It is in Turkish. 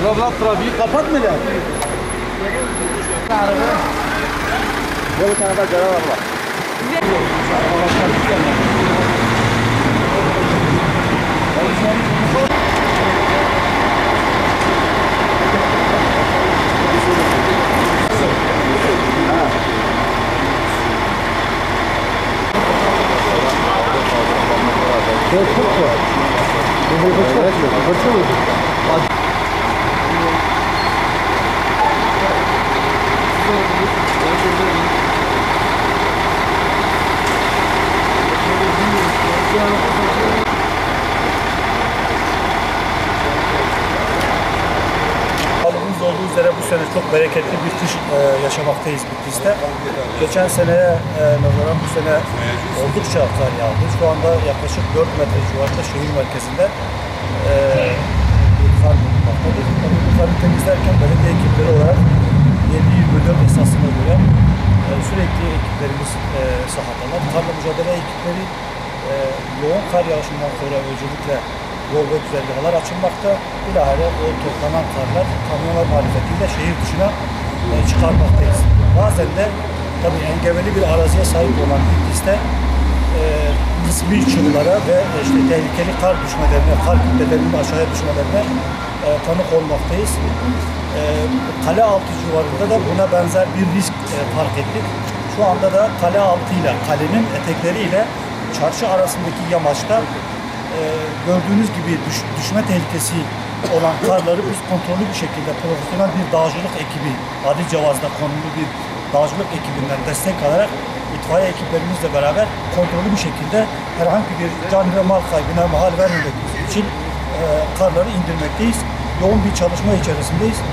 Rablat trafiği kapatmıyorlar. Bir tane daha canavar var. Malumuz olduğu üzere bu sene çok bereketli bir kış yaşamaktayız Bitlis'te. Geçen seneye nazaran bu sene oldukça kar yağdı. Şu anda yaklaşık 4 metre civarında şehir merkezinde bir kar bulunmaktadır. Tabii bu karı temizlerken belediye ekipleri olarak 7/24 esasına göre sürekli ekiplerimiz sahadalar. Karla mücadele ekipleri yoğun kar yağışından sonra özellikle yol ve güzergahlar açılmakta. Bilahare o toplanan karlar kamyonlar marifetiyle şehir dışına çıkarmaktayız. Bazen de tabii engebeli bir araziye sahip olan Bitlis'te kısmi çığlara ve işte tehlikeli kar düşmelerine, kar kütlelerinin aşağıya düşmelerine tanık olmaktayız. Kale altı civarında da buna benzer bir risk fark ettik. Şu anda da kale altıyla, kalenin etekleriyle çarşı arasındaki yamaçta gördüğünüz gibi düşme tehlikesi olan karları biz kontrollü bir şekilde profesyonel bir dağcılık ekibi, Adi Cevaz'da konumlu bir dağcılık ekibinden destek alarak itfaiye ekiplerimizle beraber kontrollü bir şekilde herhangi bir can ve mal kaybına mahal vermemek için karları indirmekteyiz. Yoğun bir çalışma içerisindeyiz.